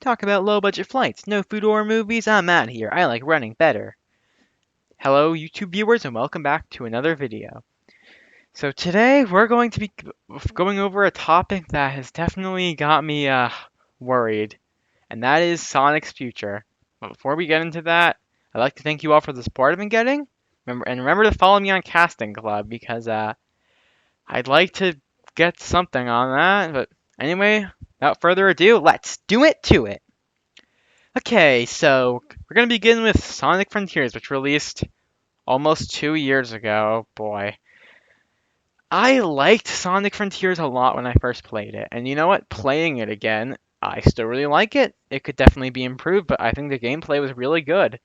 Talk about low-budget flights, no food or movies, I'm out here. I like running better. Hello, YouTube viewers, and welcome back to another video. So today we're going to be going over a topic that has definitely got me worried, and that is Sonic's future. But before we get into that, I'd like to thank you all for the support I've been getting. Remember to follow me on Casting Club because I'd like to get something on that. But anyway, without further ado, let's do it to it. Okay, so we're gonna begin with Sonic Frontiers, which released almost 2 years ago. Boy, I liked Sonic Frontiers a lot when I first played it, and you know what? Playing it again, I still really like it. It could definitely be improved, but I think the gameplay was really good.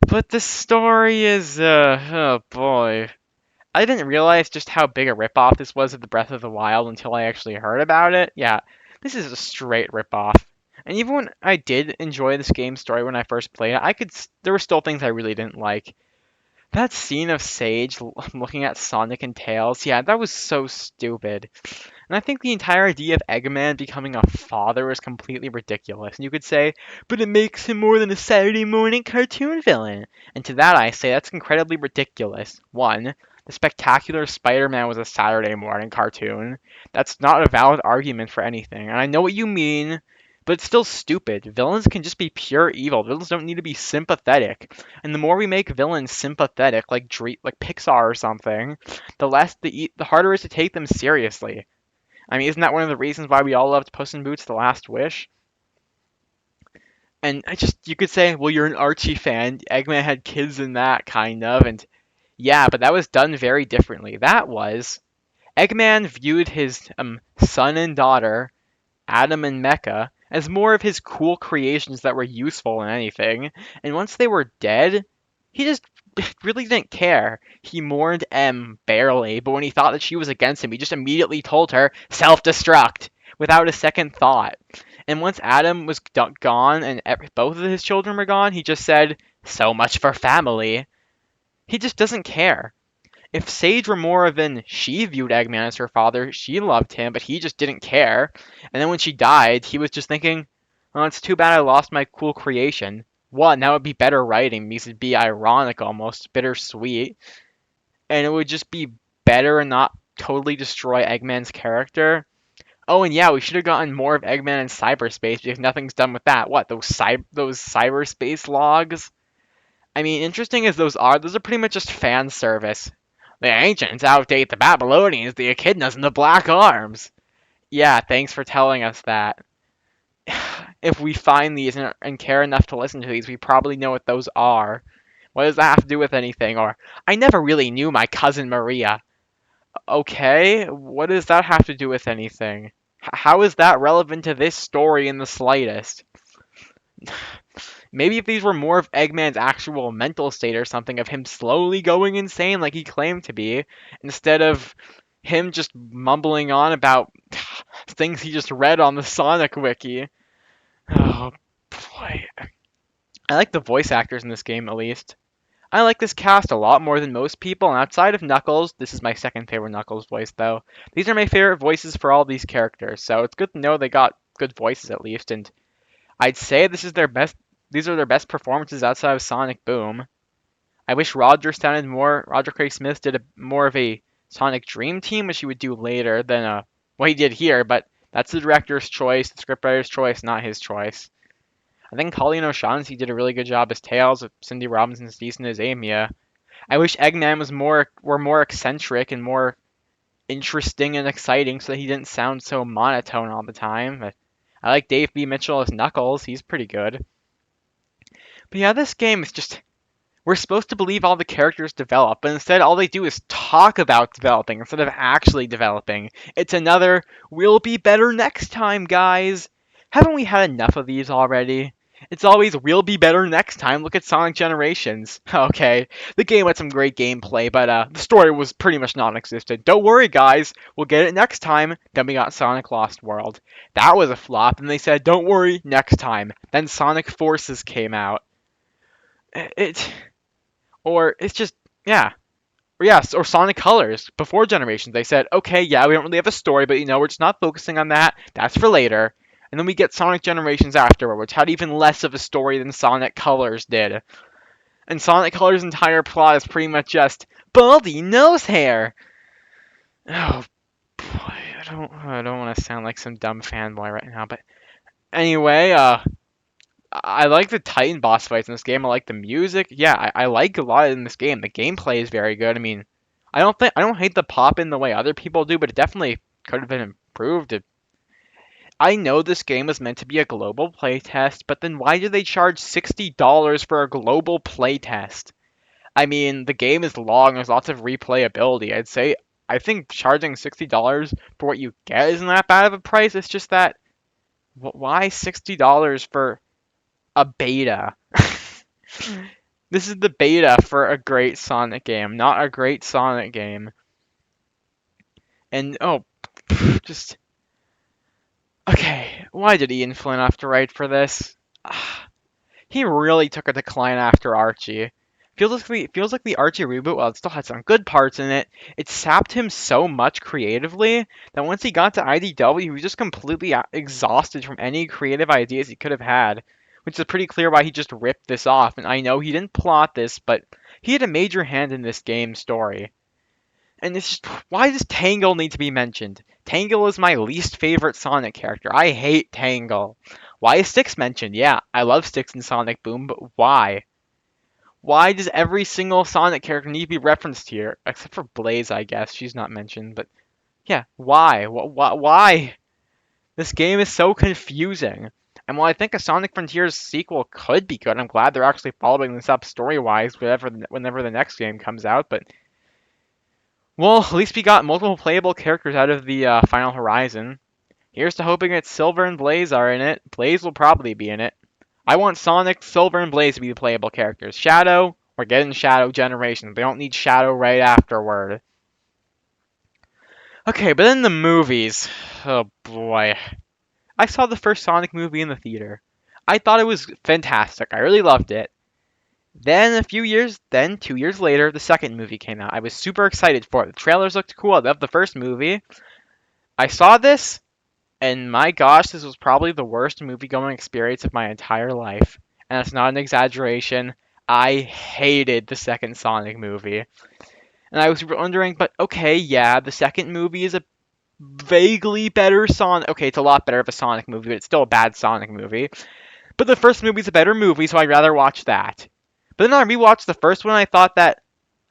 But the story is, oh boy. I didn't realize just how big a ripoff this was of the Breath of the Wild until I actually heard about it. Yeah, this is a straight ripoff. And even when I did enjoy this game's story when I first played it, there were still things I really didn't like. That scene of Sage looking at Sonic and Tails, yeah, that was so stupid. And I think the entire idea of Eggman becoming a father is completely ridiculous. And you could say, but it makes him more than a Saturday morning cartoon villain. And to that I say, that's incredibly ridiculous. One, the Spectacular Spider-Man was a Saturday morning cartoon. That's not a valid argument for anything. And I know what you mean, but it's still stupid. Villains can just be pure evil. Villains don't need to be sympathetic. And the more we make villains sympathetic, like Pixar or something, the harder it is to take them seriously. I mean, isn't that one of the reasons why we all loved Puss in Boots: The Last Wish? And you could say, well, you're an Archie fan. Eggman had kids in that, kind of. And yeah, but that was done very differently. Eggman viewed his son and daughter, Adam and Mecha, as more of his cool creations that were useful in anything. And once they were dead, he just really didn't care. He mourned M barely, but when he thought that she was against him, he just immediately told her, self-destruct, without a second thought. And once Adam was gone and both of his children were gone, he just said, so much for family. He just doesn't care. If Sage were more of an she viewed Eggman as her father, she loved him, but he just didn't care. And then when she died, he was just thinking, oh, it's too bad I lost my cool creation. One, that would be better writing because it'd be ironic almost, bittersweet. And it would just be better and not totally destroy Eggman's character. Oh, and yeah, we should have gotten more of Eggman in cyberspace because nothing's done with that. What, those cyberspace logs? I mean, interesting as those are pretty much just fan service. The ancients outdate the Babylonians, the echidnas, and the Black Arms. Yeah, thanks for telling us that. If we find these and care enough to listen to these, we probably know what those are. What does that have to do with anything? Or, I never really knew my cousin Maria. Okay, what does that have to do with anything? How is that relevant to this story in the slightest? Maybe if these were more of Eggman's actual mental state or something, of him slowly going insane like he claimed to be, instead of him just mumbling on about things he just read on the Sonic Wiki. Oh boy. I like the voice actors in this game at least. I like this cast a lot more than most people, and outside of Knuckles, this is my second favorite Knuckles voice though. These are my favorite voices for all these characters, so it's good to know they got good voices at least, and I'd say these are their best performances outside of Sonic Boom. I wish Roger Craig Smith did more of a Sonic Dream Team, which he would do later than what he did here, but that's the director's choice, the scriptwriter's choice, not his choice. I think Colleen O'Shaughnessy did a really good job as Tails, with Cindy Robinson's decent as Amia. I wish Eggman were more eccentric and more interesting and exciting so that he didn't sound so monotone all the time. But I like Dave B. Mitchell as Knuckles, he's pretty good. But yeah, this game is just, we're supposed to believe all the characters develop, but instead all they do is talk about developing instead of actually developing. It's another, we'll be better next time, guys. Haven't we had enough of these already? It's always, we'll be better next time. Look at Sonic Generations. Okay, the game had some great gameplay, but the story was pretty much non-existent. Don't worry, guys. We'll get it next time. Then we got Sonic Lost World. That was a flop, and they said, don't worry, next time. Then Sonic Forces came out. It or it's just, yeah. Or yes, or Sonic Colors. Before Generations, they said, okay, yeah, we don't really have a story, but we're just not focusing on that. That's for later. And then we get Sonic Generations afterward, which had even less of a story than Sonic Colors did. And Sonic Colors' entire plot is pretty much just Baldy nose hair. Oh boy, I don't want to sound like some dumb fanboy right now, but anyway, I like the Titan boss fights in this game. I like the music. Yeah, I like a lot in this game. The gameplay is very good. I mean, I don't hate the pop in the way other people do, but it definitely could have been improved. I know this game was meant to be a global playtest, but then why did they charge $60 for a global playtest? I mean, the game is long. There's lots of replayability. I think charging $60 for what you get isn't that bad of a price. It's just that why $60 for a beta? This is the beta for a great Sonic game, not a great Sonic game. And oh, just okay. Why did Ian Flynn have to write for this? He really took a decline after Archie. Feels like the Archie reboot, while it still had some good parts in it, it sapped him so much creatively that once he got to IDW, he was just completely exhausted from any creative ideas he could have had, which is pretty clear why he just ripped this off. And I know he didn't plot this, but he had a major hand in this game's story. And it's just, why does Tangle need to be mentioned? Tangle is my least favorite Sonic character. I hate Tangle. Why is Styx mentioned? Yeah, I love Styx in Sonic Boom, but why? Why does every single Sonic character need to be referenced here? Except for Blaze, I guess. She's not mentioned, but yeah, why? Why? This game is so confusing. And while I think a Sonic Frontiers sequel could be good, I'm glad they're actually following this up story-wise whenever the next game comes out, but well, at least we got multiple playable characters out of the Final Horizon. Here's to hoping that Silver and Blaze are in it. Blaze will probably be in it. I want Sonic, Silver, and Blaze to be the playable characters. Shadow, we're getting Shadow Generations. They don't need Shadow right afterward. Okay, but then the movies. Oh boy. I saw the first Sonic movie in the theater. I thought it was fantastic. I really loved it. Then 2 years later, the second movie came out. I was super excited for it. The trailers looked cool. I loved the first movie. I saw this, and my gosh, this was probably the worst movie-going experience of my entire life. And that's not an exaggeration. I hated the second Sonic movie. And I was wondering, but okay, yeah, the second movie is a vaguely better Sonic. Okay, it's a lot better of a Sonic movie, but it's still a bad Sonic movie. But the first movie's a better movie, so I'd rather watch that. But then I rewatched the first one, and I thought that,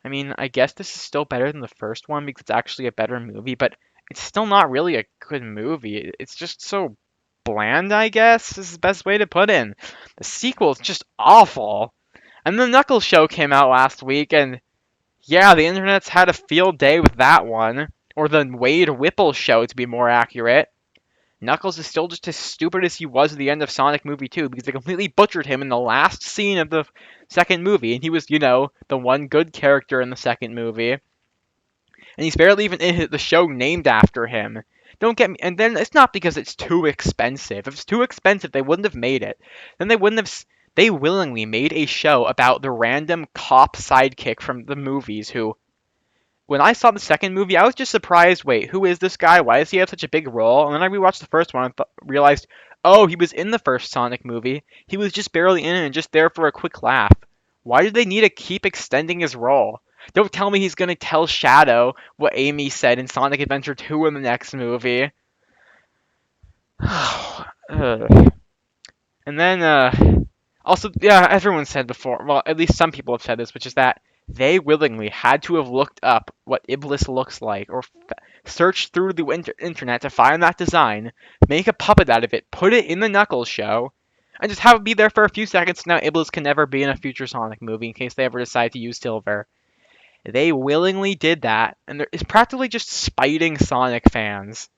I mean, I guess this is still better than the first one because it's actually a better movie, but it's still not really a good movie. It's just so bland, I guess, is the best way to put it. The sequel is just awful. And the Knuckles show came out last week, and yeah, the internet's had a field day with that one. Or the Wade Whipple show, to be more accurate. Knuckles is still just as stupid as he was at the end of Sonic Movie 2 because they completely butchered him in the last scene of the second movie, and he was, the one good character in the second movie. And he's barely even in the show named after him. Don't get me. And then it's not because it's too expensive. If it's too expensive, they wouldn't have made it. Then they wouldn't have. They willingly made a show about the random cop sidekick from the movies who, when I saw the second movie, I was just surprised. Wait, who is this guy? Why does he have such a big role? And then I rewatched the first one and realized, oh, he was in the first Sonic movie. He was just barely in it and just there for a quick laugh. Why did they need to keep extending his role? Don't tell me he's gonna tell Shadow what Amy said in Sonic Adventure 2 in the next movie. And then, also, yeah, everyone said before, well, at least some people have said this, which is that they willingly had to have looked up what Iblis looks like, or searched through the internet to find that design, make a puppet out of it, put it in the Knuckles show, and just have it be there for a few seconds so now Iblis can never be in a future Sonic movie in case they ever decide to use Silver. They willingly did that, and it's practically just spiting Sonic fans.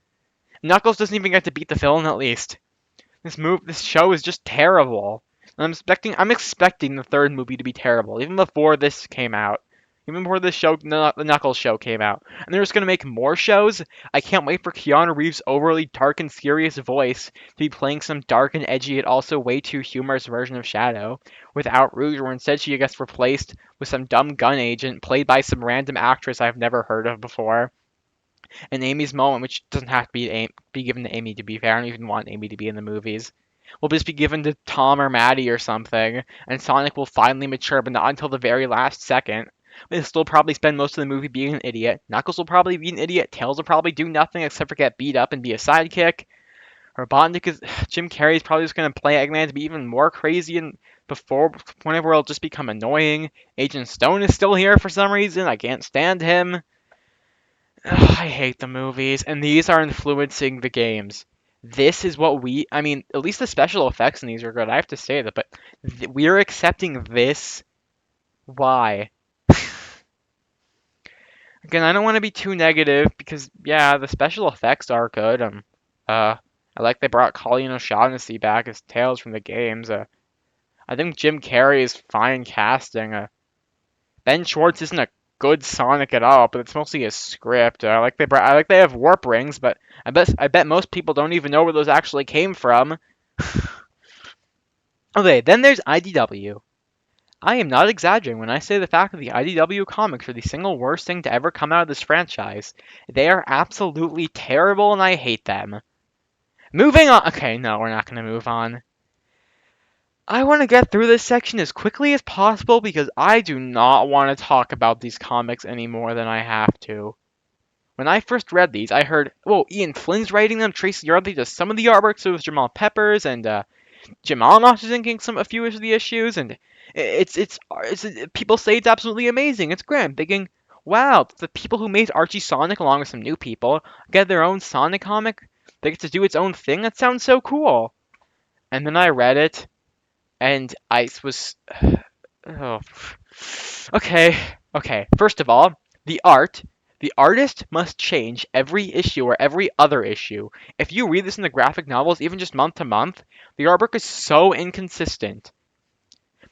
Knuckles doesn't even get to beat the villain at least. This show is just terrible. I'm expecting the third movie to be terrible, even before this came out. Even before this show, the Knuckles show came out. And they're just going to make more shows? I can't wait for Keanu Reeves' overly dark and serious voice to be playing some dark and edgy yet also way too humorous version of Shadow, without Rouge, where instead she gets replaced with some dumb gun agent played by some random actress I've never heard of before. And Amy's moment, which doesn't have to be given to Amy, to be fair. I don't even want Amy to be in the movies. Will just be given to Tom or Maddie or something, and Sonic will finally mature, but not until the very last second. He'll still probably spend most of the movie being an idiot. Knuckles will probably be an idiot. Tails will probably do nothing except for get beat up and be a sidekick. Robotnik is Jim Carrey's probably just gonna play Eggman to be even more crazy and before whenever it'll just become annoying. Agent Stone is still here for some reason. I can't stand him. Ugh, I hate the movies, and these are influencing the games. This is what I mean, at least the special effects in these are good. I have to say that, but we're accepting this. Why? Again, I don't want to be too negative because, yeah, the special effects are good. I like they brought Colleen O'Shaughnessy back as Tails from the games. I think Jim Carrey is fine casting. Ben Schwartz isn't a good Sonic at all, but it's mostly his script. I like they have warp rings, but I bet most people don't even know where those actually came from. Okay, then there's IDW. I am not exaggerating when I say the fact that the IDW comics are the single worst thing to ever come out of this franchise. They are absolutely terrible and I hate them. Moving on. Okay, no, we're not going to move on. I want to get through this section as quickly as possible because I do not want to talk about these comics any more than I have to. When I first read these, I heard, whoa, Ian Flynn's writing them, Tracy Yardley does some of the artwork, so is Jamal Peppers, and Jim Amos is inking a few of the issues, and people say it's absolutely amazing. It's great. I'm thinking, wow, the people who made Archie Sonic along with some new people get their own Sonic comic. They get to do its own thing. That sounds so cool. And then I read it, and I was, oh, okay, okay. First of all, the art. The artist must change every issue or every other issue. If you read this in the graphic novels, even just month to month, the artwork is so inconsistent.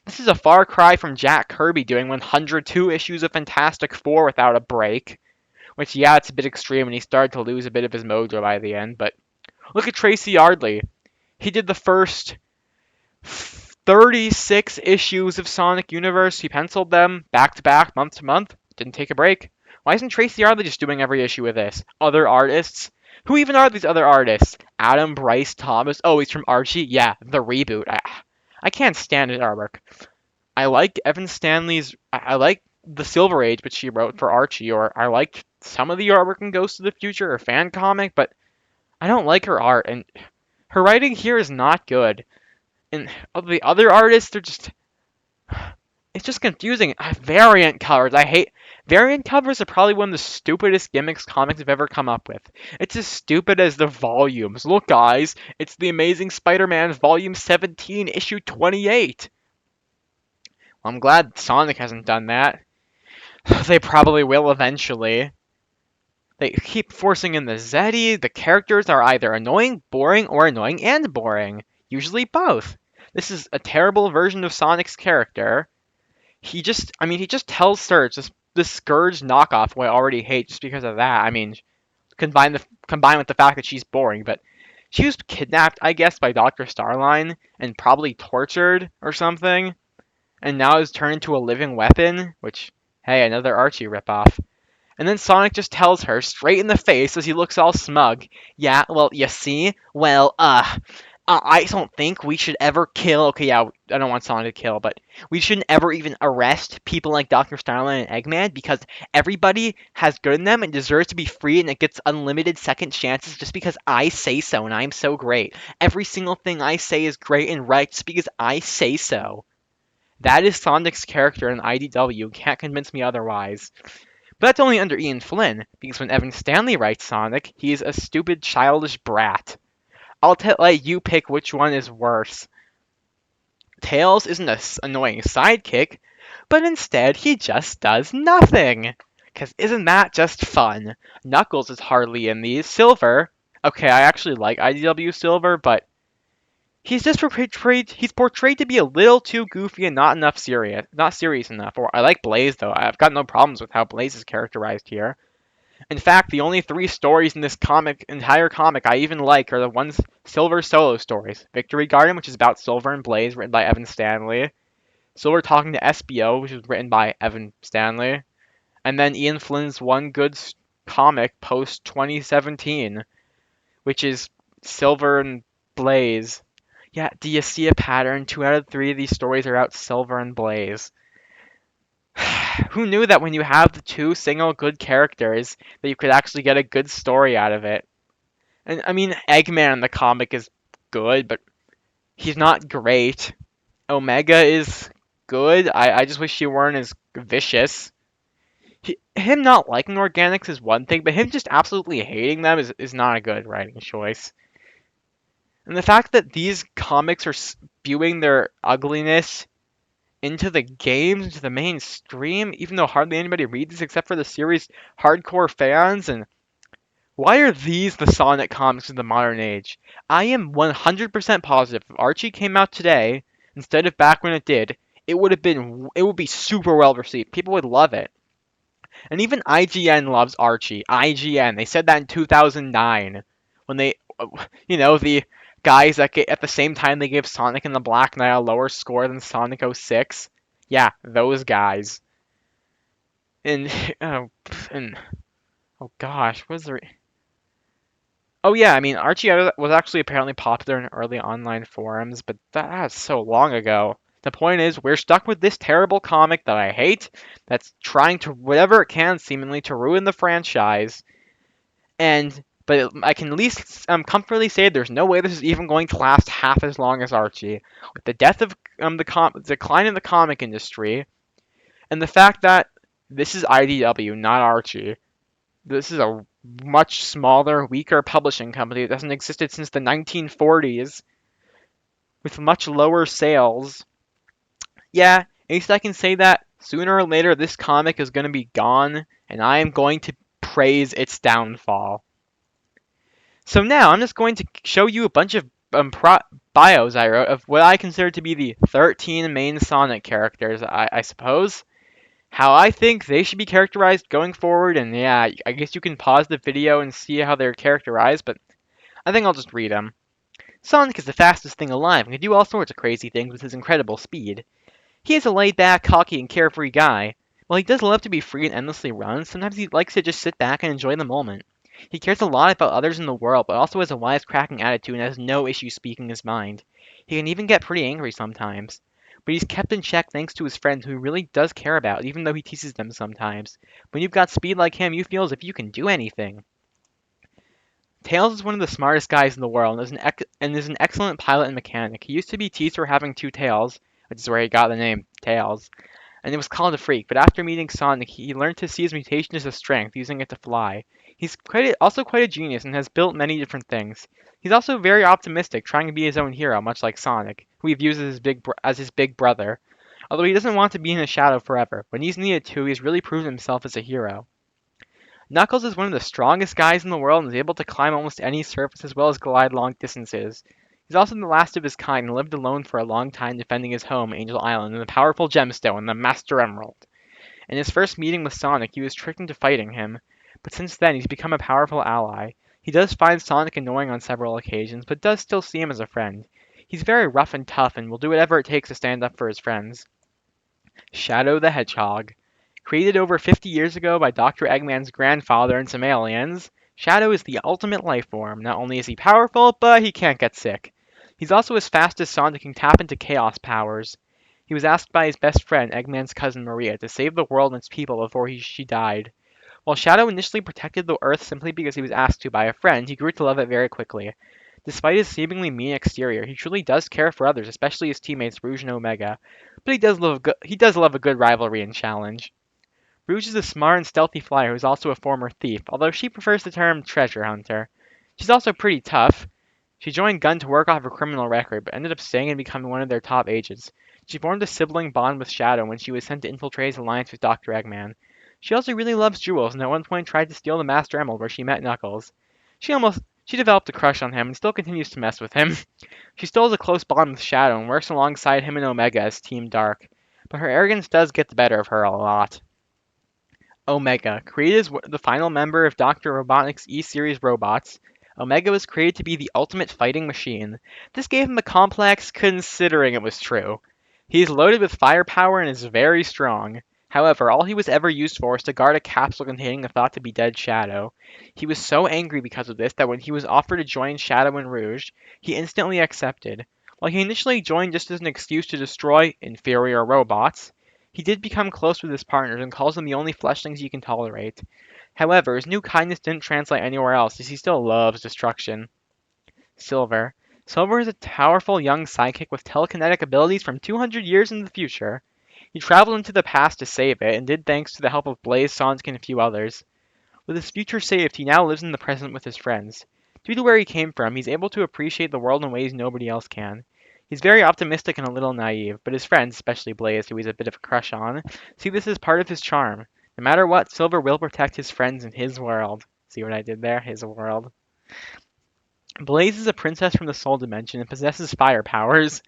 This is a far cry from Jack Kirby doing 102 issues of Fantastic Four without a break. Which, yeah, it's a bit extreme, and he started to lose a bit of his mojo by the end. But look at Tracy Yardley. He did the first 36 issues of Sonic Universe. He penciled them back to back, month to month. Didn't take a break. Why isn't Tracy Yardley just doing every issue of this? Other artists? Who even are these other artists? Adam Bryce Thomas? Oh, he's from Archie? Yeah, the reboot. I can't stand his artwork. I like Evan Stanley's. I like the Silver Age, which she wrote for Archie, or I liked some of the artwork in Ghost of the Future or fan comic, but I don't like her art, and her writing here is not good. And of the other artists, it's just confusing. Variant covers. I hate variant covers are probably one of the stupidest gimmicks comics have ever come up with. It's as stupid as the volumes. Look, guys, it's the Amazing Spider-Man Volume 17, Issue 28. Well, I'm glad Sonic hasn't done that. They probably will eventually. They keep forcing in the Zeddy. The characters are either annoying, boring, or annoying and boring. Usually both. This is a terrible version of Sonic's character. He just tells Surge this Scourge knockoff who I already hate just because of that. I mean, combined with the fact that she's boring, but she was kidnapped, I guess, by Dr. Starline and probably tortured or something, and now is turned into a living weapon, which, hey, another Archie ripoff. And then Sonic just tells her straight in the face as he looks all smug, yeah, well, you see? Well, I don't think we should ever kill. Okay, yeah, I don't want Sonic to kill, but we shouldn't ever even arrest people like Dr. Starline and Eggman because everybody has good in them and deserves to be free and it gets unlimited second chances just because I say so and I'm so great. Every single thing I say is great and right just because I say so. That is Sonic's character in IDW. Can't convince me otherwise. But that's only under Ian Flynn, because when Evan Stanley writes Sonic, he's a stupid, childish brat. Let you pick which one is worse. Tails isn't an annoying sidekick, but instead he just does nothing. Because isn't that just fun? Knuckles is hardly in these. Silver, okay, I actually like IDW Silver, but he's portrayed to be a little too goofy and not serious enough. Or I like Blaze though. I've got no problems with how Blaze is characterized here. In fact, the only 3 stories in this entire comic I even like are the ones Silver solo stories. Victory Garden, which is about Silver and Blaze, written by Evan Stanley. Silver talking to SBO, which was written by Evan Stanley. And then Ian Flynn's One Good comic post 2017, which is Silver and Blaze. Yeah, do you see a pattern? 2 out of 3 of these stories are out Silver and Blaze. Who knew that when you have the two single good characters, that you could actually get a good story out of it? And I mean, Eggman in the comic is good, but he's not great. Omega is good. I just wish he weren't as vicious. Him not liking organics is one thing, but him just absolutely hating them is not a good writing choice. And the fact that these comics are spewing their ugliness into the games, into the mainstream, even though hardly anybody reads this except for the series' hardcore fans. And why are these the Sonic comics of the modern age? I am 100% positive if Archie came out today instead of back when it did, it would be super well received. People would love it. And even IGN loves Archie. IGN, they said that in 2009 when they, the guys that get, at the same time they gave Sonic and the Black Knight a lower score than Sonic 06. Yeah, those guys. And oh, and oh gosh, what was the? Oh yeah, I mean Archie was actually apparently popular in early online forums, but that's so long ago. The point is, we're stuck with this terrible comic that I hate, that's trying to whatever it can seemingly to ruin the franchise. But I can at least comfortably say there's no way this is even going to last half as long as Archie. With the death of decline in the comic industry, and the fact that this is IDW, not Archie. This is a much smaller, weaker publishing company that hasn't existed since the 1940s, with much lower sales. Yeah, at least I can say that sooner or later this comic is going to be gone, and I am going to praise its downfall. So now I'm just going to show you a bunch of bios I wrote of what I consider to be the 13 main Sonic characters, I suppose. How I think they should be characterized going forward, and yeah, I guess you can pause the video and see how they're characterized, but I think I'll just read them. Sonic is the fastest thing alive and can do all sorts of crazy things with his incredible speed. He is a laid-back, cocky, and carefree guy. While he does love to be free and endlessly run, sometimes he likes to just sit back and enjoy the moment. He cares a lot about others in the world, but also has a wisecracking attitude and has no issue speaking his mind. He can even get pretty angry sometimes. But he's kept in check thanks to his friends who he really does care about, even though he teases them sometimes. When you've got speed like him, you feel as if you can do anything. Tails is one of the smartest guys in the world and is an excellent pilot and mechanic. He used to be teased for having two tails, which is where he got the name Tails, and it was called a freak, but after meeting Sonic, he learned to see his mutation as a strength, using it to fly. He's also quite a genius and has built many different things. He's also very optimistic, trying to be his own hero, much like Sonic, who he views as his big brother. Although he doesn't want to be in the shadow forever, when he's needed to, he's really proven himself as a hero. Knuckles is one of the strongest guys in the world and is able to climb almost any surface as well as glide long distances. He's also the last of his kind and lived alone for a long time defending his home, Angel Island, and the powerful gemstone, the Master Emerald. In his first meeting with Sonic, he was tricked into fighting him, but since then he's become a powerful ally. He does find Sonic annoying on several occasions, but does still see him as a friend. He's very rough and tough and will do whatever it takes to stand up for his friends. Shadow the Hedgehog. Created over 50 years ago by Dr. Eggman's grandfather and some aliens, Shadow is the ultimate life form. Not only is he powerful, but he can't get sick. He's also as fast as Sonic and can tap into chaos powers. He was asked by his best friend, Eggman's cousin Maria, to save the world and its people before she died. While Shadow initially protected the Earth simply because he was asked to by a friend, he grew to love it very quickly. Despite his seemingly mean exterior, he truly does care for others, especially his teammates Rouge and Omega. But he does love a good rivalry and challenge. Rouge is a smart and stealthy flyer who is also a former thief, although she prefers the term treasure hunter. She's also pretty tough. She joined Gun to work off her criminal record, but ended up staying and becoming one of their top agents. She formed a sibling bond with Shadow when she was sent to infiltrate his alliance with Dr. Eggman. She also really loves jewels, and at one point tried to steal the Master Emerald where she met Knuckles. She developed a crush on him and still continues to mess with him. She still has a close bond with Shadow and works alongside him and Omega as Team Dark, but her arrogance does get the better of her a lot. Omega. Created as the final member of Dr. Robotnik's E-Series robots, Omega was created to be the ultimate fighting machine. This gave him a complex considering it was true. He is loaded with firepower and is very strong. However, all he was ever used for was to guard a capsule containing a thought-to-be-dead Shadow. He was so angry because of this that when he was offered to join Shadow and Rouge, he instantly accepted. While he initially joined just as an excuse to destroy inferior robots, he did become close with his partners and calls them the only fleshlings he can tolerate. However, his new kindness didn't translate anywhere else, as he still loves destruction. Silver. Silver is a powerful young sidekick with telekinetic abilities from 200 years in the future. He traveled into the past to save it, and did thanks to the help of Blaze, Sonic, and a few others. With his future saved, he now lives in the present with his friends. Due to where he came from, he's able to appreciate the world in ways nobody else can. He's very optimistic and a little naive, but his friends, especially Blaze, who he's a bit of a crush on, see this as part of his charm. No matter what, Silver will protect his friends in his world. See what I did there? His world. Blaze is a princess from the Soul Dimension and possesses fire powers.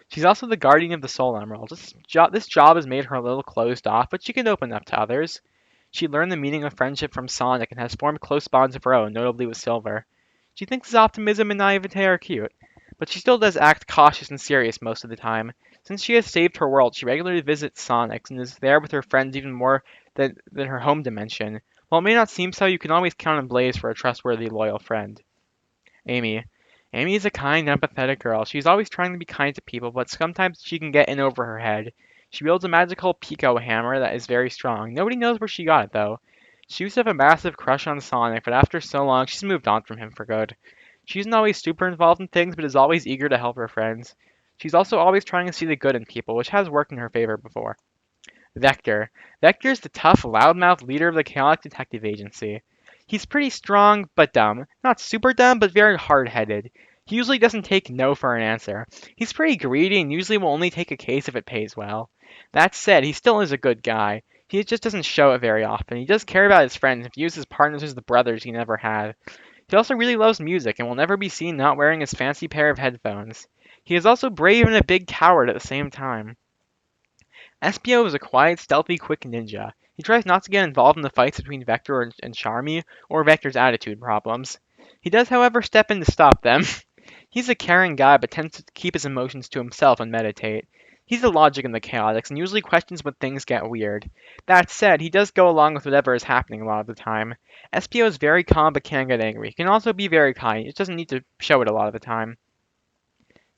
She's also the guardian of the Soul Emerald. This job has made her a little closed off, but she can open up to others. She learned the meaning of friendship from Sonic and has formed close bonds of her own, notably with Silver. She thinks his optimism and naivete are cute, but she still does act cautious and serious most of the time. Since she has saved her world, she regularly visits Sonic's and is there with her friends even more than her home dimension. While it may not seem so, you can always count on Blaze for a trustworthy, loyal friend. Amy. Amy is a kind, empathetic girl. She's always trying to be kind to people, but sometimes she can get in over her head. She wields a magical Pico hammer that is very strong. Nobody knows where she got it, though. She used to have a massive crush on Sonic, but after so long, she's moved on from him for good. She isn't always super involved in things, but is always eager to help her friends. She's also always trying to see the good in people, which has worked in her favor before. Vector. Vector is the tough, loudmouth leader of the Chaotic Detective Agency. He's pretty strong, but dumb. Not super dumb, but very hard-headed. He usually doesn't take no for an answer. He's pretty greedy and usually will only take a case if it pays well. That said, he still is a good guy. He just doesn't show it very often. He does care about his friends and views his partners as the brothers he never had. He also really loves music and will never be seen not wearing his fancy pair of headphones. He is also brave and a big coward at the same time. Espio is a quiet, stealthy, quick ninja. He tries not to get involved in the fights between Vector and Charmy, or Vector's attitude problems. He does, however, step in to stop them. He's a caring guy, but tends to keep his emotions to himself and meditate. He's the logic in the chaotics, and usually questions when things get weird. That said, he does go along with whatever is happening a lot of the time. Espio is very calm, but can get angry. He can also be very kind, he just doesn't need to show it a lot of the time.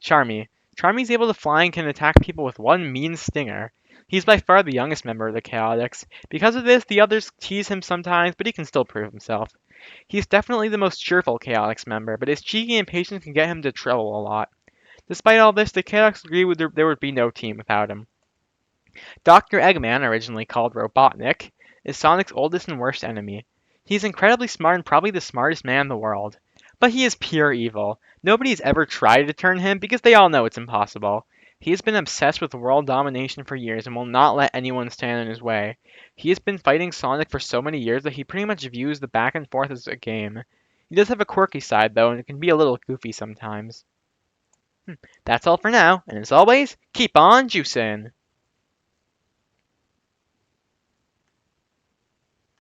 Charmy. Charmy's able to fly and can attack people with one mean stinger. He's by far the youngest member of the Chaotix. Because of this, the others tease him sometimes, but he can still prove himself. He's definitely the most cheerful Chaotix member, but his cheeky impatience can get him into trouble a lot. Despite all this, the Chaotix agree there would be no team without him. Dr. Eggman, originally called Robotnik, is Sonic's oldest and worst enemy. He's incredibly smart and probably the smartest man in the world. But he is pure evil. Nobody has ever tried to turn him because they all know it's impossible. He has been obsessed with world domination for years and will not let anyone stand in his way. He has been fighting Sonic for so many years that he pretty much views the back and forth as a game. He does have a quirky side though, and it can be a little goofy sometimes. That's all for now, and as always, keep on juicing!